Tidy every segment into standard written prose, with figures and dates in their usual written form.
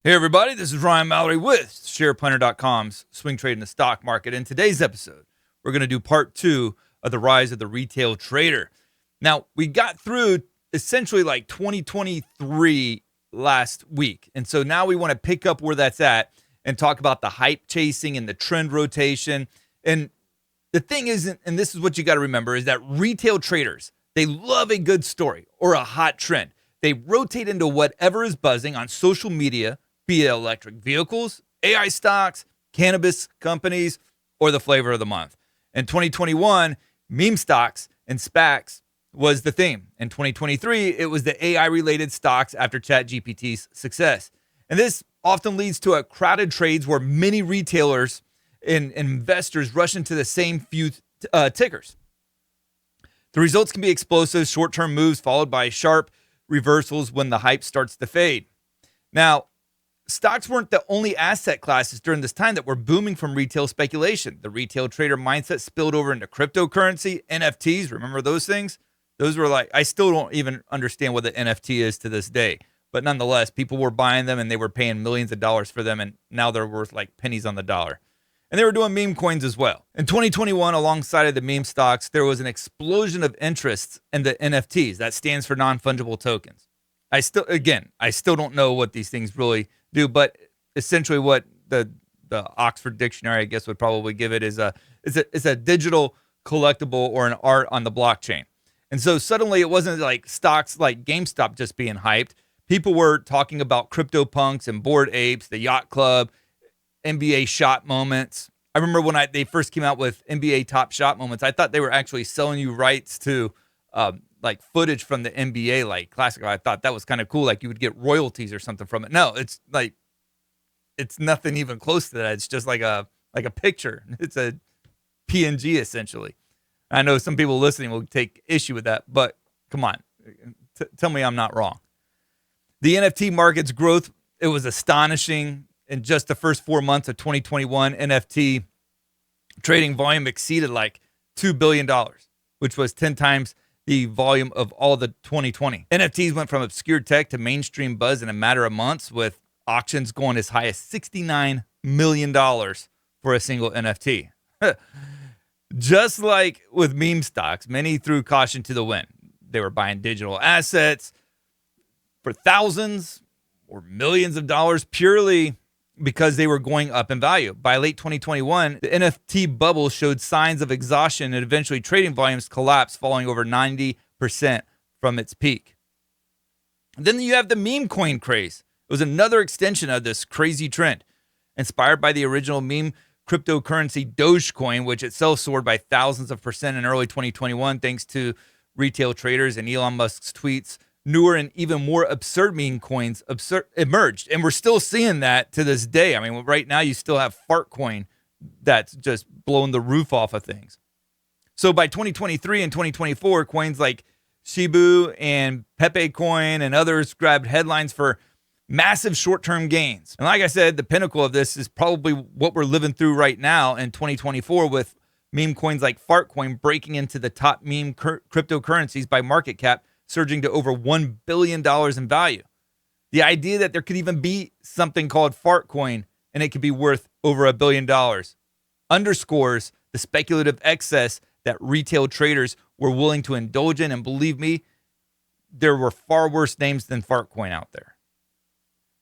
Hey everybody, this is Ryan Mallory with SharePunter.com's Swing Trade in the Stock Market. In today's episode, we're going to do part 2 of the rise of the retail trader. Now, we got through essentially like 2023 last week. And so now we want to pick up where that's at and talk about the hype chasing and the trend rotation. And the thing is, and this is what you got to remember, is that retail traders, they love a good story or a hot trend. They rotate into whatever is buzzing on social media, be it electric vehicles, AI stocks, cannabis companies, or the flavor of the month. In 2021, meme stocks and SPACs was the theme. In 2023, it was the AI-related stocks after ChatGPT's success. And this often leads to a crowded trades where many retailers and investors rush into the same few tickers. The results can be explosive, short-term moves followed by sharp reversals when the hype starts to fade. Now, stocks weren't the only asset classes during this time that were booming from retail speculation. The retail trader mindset spilled over into cryptocurrency, NFTs. Remember those things? Those were like, I still don't even understand what the NFT is to this day. But nonetheless, people were buying them and they were paying millions of dollars for them. And now they're worth like pennies on the dollar. And they were doing meme coins as well. In 2021, alongside of the meme stocks, there was an explosion of interest in the NFTs. That stands for non-fungible tokens. I still don't know what these things really do, but essentially what the Oxford Dictionary, I guess, would probably give it is it's a digital collectible or an art on the blockchain. And so suddenly it wasn't like stocks like GameStop just being hyped. People were talking about CryptoPunks and Bored Apes, the Yacht Club, NBA shot moments. I remember when they first came out with NBA top shot moments, I thought they were actually selling you rights to like footage from the NBA, like classic. I thought that was kind of cool. Like you would get royalties or something from it. No, it's nothing even close to that. It's just like a picture. It's a PNG essentially. I know some people listening will take issue with that, but come on, tell me I'm not wrong. The NFT market's growth, it was astonishing. In just the first 4 months of 2021, NFT trading volume exceeded like $2 billion, which was 10 times the volume of all the 2020. NFTs went from obscure tech to mainstream buzz in a matter of months, with auctions going as high as $69 million for a single NFT. Just like with meme stocks, many threw caution to the wind. They were buying digital assets for thousands or millions of dollars purely because they were going up in value. By late 2021, the NFT bubble showed signs of exhaustion and eventually trading volumes collapsed, falling over 90% from its peak. And then you have the meme coin craze. It was another extension of this crazy trend. Inspired by the original meme cryptocurrency Dogecoin, which itself soared by thousands of percent in early 2021 thanks to retail traders and Elon Musk's tweets, newer and even more absurd meme coins emerged. And we're still seeing that to this day. I mean, right now you still have Fartcoin that's just blowing the roof off of things. So by 2023 and 2024, coins like Shibu and Pepe Coin and others grabbed headlines for massive short-term gains. And like I said, the pinnacle of this is probably what we're living through right now in 2024 with meme coins like Fartcoin breaking into the top meme cryptocurrencies by market cap, surging to over $1 billion in value. The idea that there could even be something called Fartcoin and it could be worth over $1 billion underscores the speculative excess that retail traders were willing to indulge in. And believe me, there were far worse names than Fartcoin out there.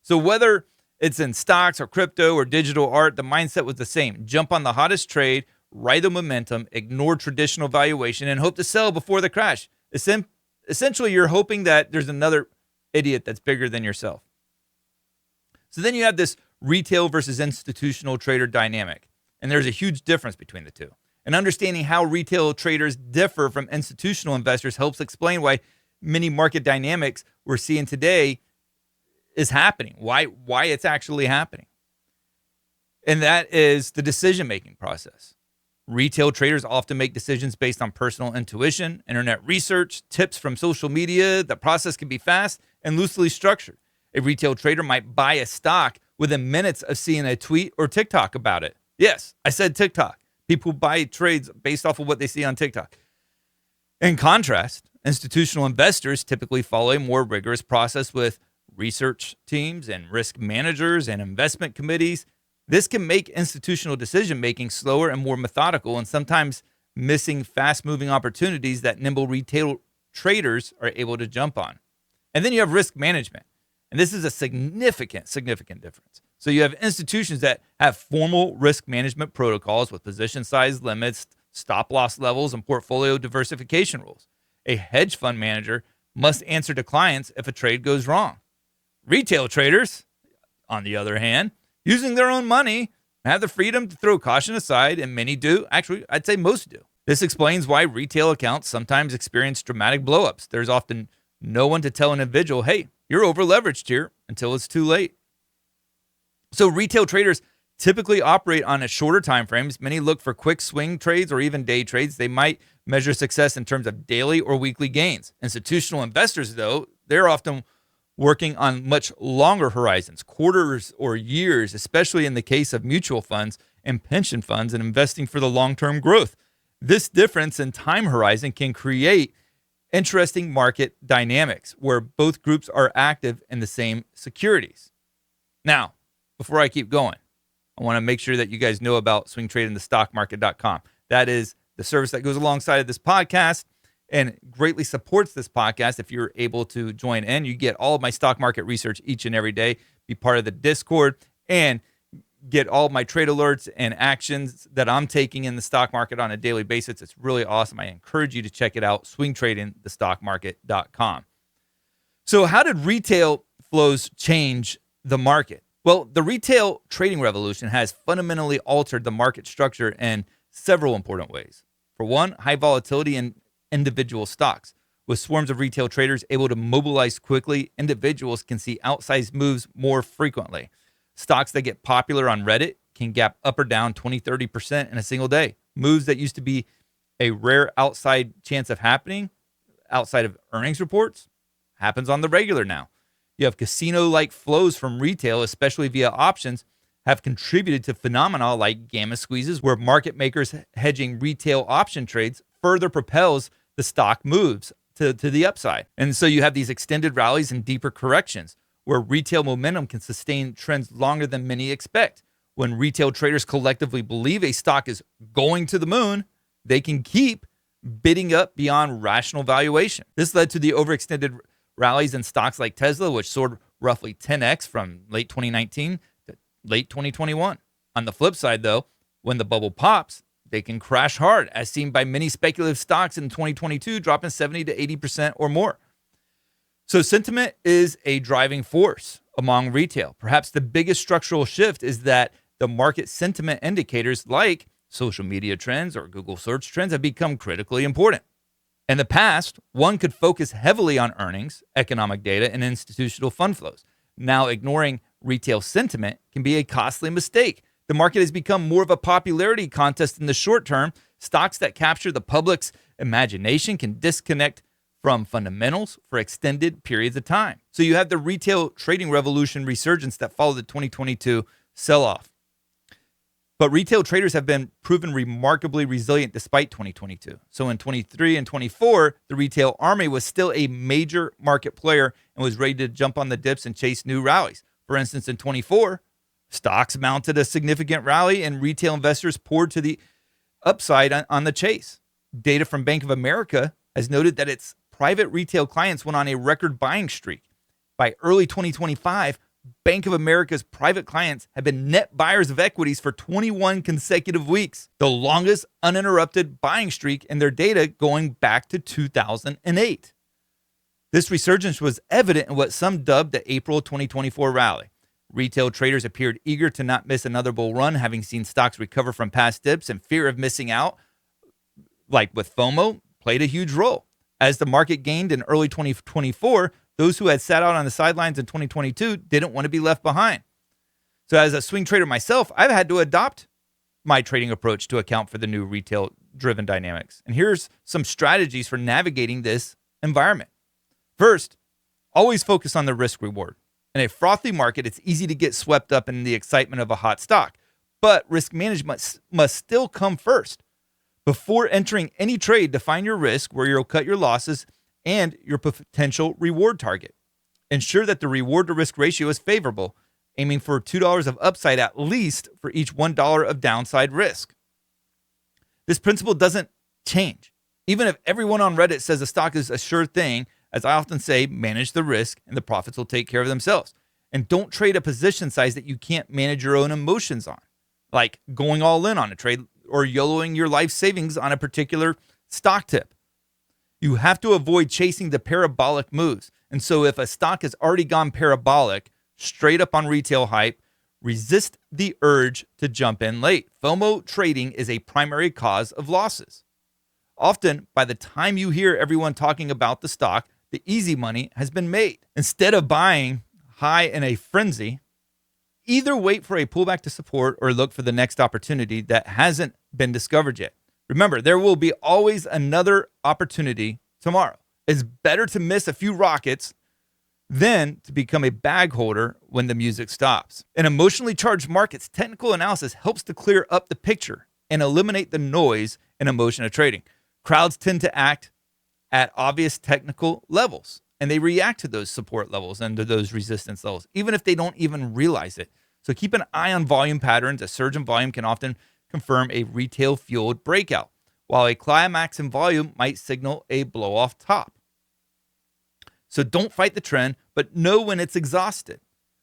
So whether it's in stocks or crypto or digital art, the mindset was the same. Jump on the hottest trade, ride the momentum, ignore traditional valuation, and hope to sell before the crash. Essentially, you're hoping that there's another idiot that's bigger than yourself. So then you have this retail versus institutional trader dynamic. And there's a huge difference between the two. And understanding how retail traders differ from institutional investors helps explain why many market dynamics we're seeing today is happening, why it's actually happening. And that is the decision-making process. Retail traders often make decisions based on personal intuition, internet research, tips from social media. The process can be fast and loosely structured. A retail trader might buy a stock within minutes of seeing a tweet or TikTok about it. Yes, I said TikTok. People buy trades based off of what they see on TikTok. In contrast, institutional investors typically follow a more rigorous process with research teams and risk managers and investment committees. This can make institutional decision making slower and more methodical, and sometimes missing fast moving opportunities that nimble retail traders are able to jump on. And then you have risk management. And this is a significant difference. So you have institutions that have formal risk management protocols with position size limits, stop loss levels, and portfolio diversification rules. A hedge fund manager must answer to clients if a trade goes wrong. Retail traders, on the other hand, using their own money, have the freedom to throw caution aside, and many do. Actually, I'd say most do. This explains why retail accounts sometimes experience dramatic blowups. There's often no one to tell an individual, hey, you're over leveraged here, until it's too late. So retail traders typically operate on a shorter time frames. Many look for quick swing trades or even day trades. They might measure success in terms of daily or weekly gains. Institutional investors, though, they're often working on much longer horizons, quarters or years, especially in the case of mutual funds and pension funds and investing for the long-term growth. This difference in time horizon can create interesting market dynamics where both groups are active in the same securities. Now, before I keep going, I want to make sure that you guys know about swingtradingthestockmarket.com. That is the service that goes alongside of this podcast and greatly supports this podcast. If you're able to join in, you get all of my stock market research each and every day, be part of the Discord, and get all of my trade alerts and actions that I'm taking in the stock market on a daily basis. It's really awesome. I encourage you to check it out, swingtradingthestockmarket.com. So how did retail flows change the market? Well, the retail trading revolution has fundamentally altered the market structure in several important ways. For one, high volatility in individual stocks. With swarms of retail traders able to mobilize quickly, individuals can see outsized moves more frequently. Stocks that get popular on Reddit can gap up or down 20-30% in a single day. Moves that used to be a rare outside chance of happening outside of earnings reports happens on the regular now. You have casino-like flows from retail, especially via options, have contributed to phenomena like gamma squeezes, where market makers hedging retail option trades further propels the stock moves to the upside. And so you have these extended rallies and deeper corrections where retail momentum can sustain trends longer than many expect. When retail traders collectively believe a stock is going to the moon, they can keep bidding up beyond rational valuation. This led to the overextended rallies in stocks like Tesla, which soared roughly 10x from late 2019 to late 2021. On the flip side, though, when the bubble pops, they can crash hard, as seen by many speculative stocks in 2022, dropping 70 to 80% or more. So sentiment is a driving force among retail. Perhaps the biggest structural shift is that the market sentiment indicators like social media trends or Google search trends have become critically important. In the past, one could focus heavily on earnings, economic data, and institutional fund flows. Now, ignoring retail sentiment can be a costly mistake. The market has become more of a popularity contest in the short term. Stocks that capture the public's imagination can disconnect from fundamentals for extended periods of time. So you have the retail trading revolution resurgence that followed the 2022 sell-off. But retail traders have been proven remarkably resilient despite 2022. So in 23 and 24, the retail army was still a major market player and was ready to jump on the dips and chase new rallies. For instance, in 24, stocks mounted a significant rally and retail investors poured to the upside on the chase. Data from Bank of America has noted that its private retail clients went on a record buying streak. By early 2025, Bank of America's private clients have been net buyers of equities for 21 consecutive weeks, the longest uninterrupted buying streak in their data going back to 2008. This resurgence was evident in what some dubbed the April 2024 rally. Retail traders appeared eager to not miss another bull run, having seen stocks recover from past dips, and fear of missing out, like with FOMO, played a huge role. As the market gained in early 2024, those who had sat out on the sidelines in 2022 didn't want to be left behind. So as a swing trader myself, I've had to adopt my trading approach to account for the new retail-driven dynamics. And here's some strategies for navigating this environment. First, always focus on the risk reward. In a frothy market, it's easy to get swept up in the excitement of a hot stock, but risk management must still come first. Before entering any trade, define your risk, where you'll cut your losses, and your potential reward target. Ensure that the reward to risk ratio is favorable, aiming for $2 of upside at least for each $1 of downside risk. This principle doesn't change. Even if everyone on Reddit says a stock is a sure thing, as I often say, manage the risk and the profits will take care of themselves. And don't trade a position size that you can't manage your own emotions on, like going all in on a trade or YOLOing your life savings on a particular stock tip. You have to avoid chasing the parabolic moves. And so if a stock has already gone parabolic, straight up on retail hype, resist the urge to jump in late. FOMO trading is a primary cause of losses. Often, by the time you hear everyone talking about the stock, the easy money has been made. Instead of buying high in a frenzy, either wait for a pullback to support or look for the next opportunity that hasn't been discovered yet. Remember, there will be always another opportunity tomorrow. It's better to miss a few rockets than to become a bag holder when the music stops. In emotionally charged markets, technical analysis helps to clear up the picture and eliminate the noise and emotion of trading. Crowds tend to act at obvious technical levels, and they react to those support levels and to those resistance levels, even if they don't even realize it. So keep an eye on volume patterns. A surge in volume can often confirm a retail-fueled breakout, while a climax in volume might signal a blow-off top. So don't fight the trend, but know when it's exhausted.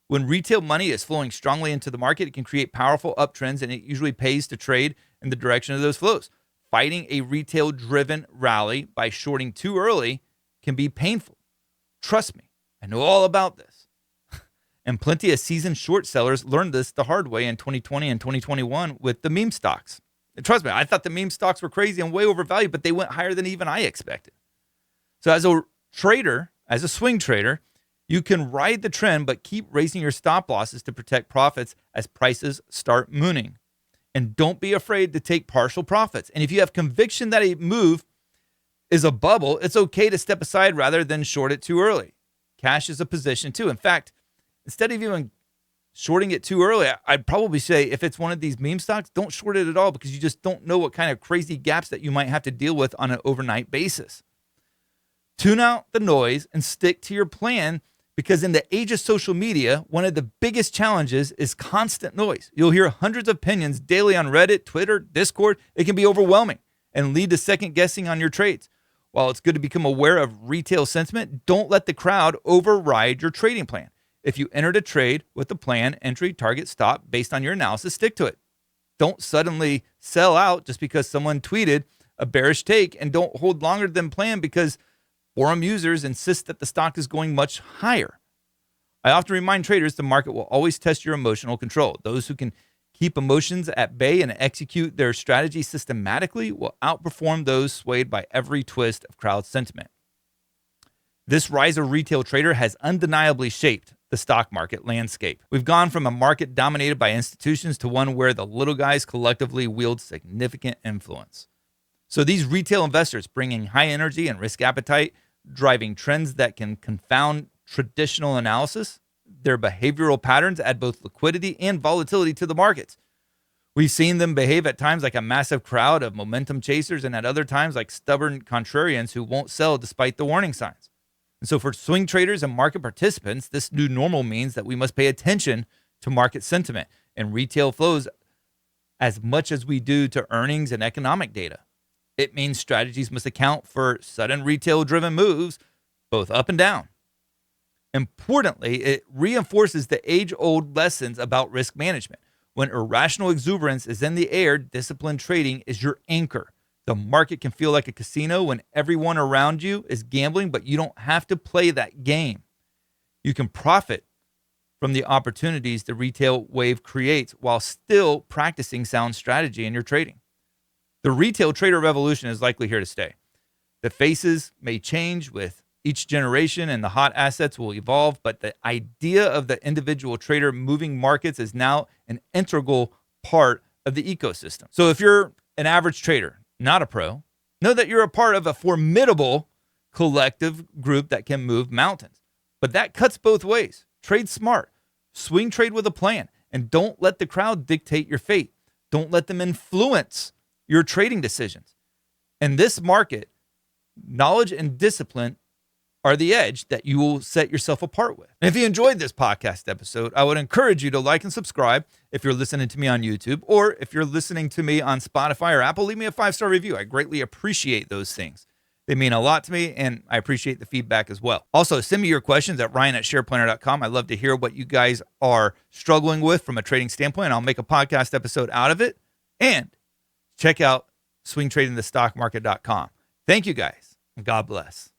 When retail money is flowing strongly into the market, it can create powerful uptrends, and it usually pays to trade in the direction of those flows. Fighting a retail-driven rally by shorting too early can be painful. Trust me, I know all about this. And plenty of seasoned short sellers learned this the hard way in 2020 and 2021 with the meme stocks. And trust me, I thought the meme stocks were crazy and way overvalued, but they went higher than even I expected. So as a trader, as a swing trader, you can ride the trend, but keep raising your stop losses to protect profits as prices start mooning. And don't be afraid to take partial profits. And if you have conviction that a move is a bubble, it's okay to step aside rather than short it too early. Cash is a position too. In fact, instead of even shorting it too early, I'd probably say if it's one of these meme stocks, don't short it at all because you just don't know what kind of crazy gaps that you might have to deal with on an overnight basis. Tune out the noise and stick to your plan because in the age of social media, one of the biggest challenges is constant noise. You'll hear hundreds of opinions daily on Reddit, Twitter, Discord. It can be overwhelming and lead to second guessing on your trades. While it's good to become aware of retail sentiment, don't let the crowd override your trading plan. If you entered a trade with a plan, entry, target, stop, based on your analysis, stick to it. Don't suddenly sell out just because someone tweeted a bearish take, and don't hold longer than planned because forum users insist that the stock is going much higher. I often remind traders the market will always test your emotional control. Those who can keep emotions at bay and execute their strategy systematically will outperform those swayed by every twist of crowd sentiment. This rise of retail trader has undeniably shaped the stock market landscape. We've gone from a market dominated by institutions to one where the little guys collectively wield significant influence. So these retail investors bringing high energy and risk appetite, driving trends that can confound traditional analysis. Their behavioral patterns add both liquidity and volatility to the markets. We've seen them behave at times like a massive crowd of momentum chasers and at other times like stubborn contrarians who won't sell despite the warning signs. And so for swing traders and market participants, this new normal means that we must pay attention to market sentiment and retail flows as much as we do to earnings and economic data. It means strategies must account for sudden retail-driven moves, both up and down. Importantly, it reinforces the age-old lessons about risk management. When irrational exuberance is in the air, disciplined trading is your anchor. The market can feel like a casino when everyone around you is gambling, but you don't have to play that game. You can profit from the opportunities the retail wave creates while still practicing sound strategy in your trading. The retail trader revolution is likely here to stay. The faces may change with each generation and the hot assets will evolve, but the idea of the individual trader moving markets is now an integral part of the ecosystem. So if you're an average trader, not a pro, know that you're a part of a formidable collective group that can move mountains. But that cuts both ways. Trade smart, swing trade with a plan, and don't let the crowd dictate your fate. Don't let them influence your trading decisions. In this market, knowledge and discipline are the edge that you will set yourself apart with. And if you enjoyed this podcast episode, I would encourage you to like and subscribe if you're listening to me on YouTube, or if you're listening to me on Spotify or Apple, leave me a 5-star review. I greatly appreciate those things. They mean a lot to me, and I appreciate the feedback as well. Also, send me your questions at ryan@sharepointer.com. I love to hear what you guys are struggling with from a trading standpoint. I'll make a podcast episode out of it. And check out swingtradingthestockmarket.com. Thank you guys, and God bless.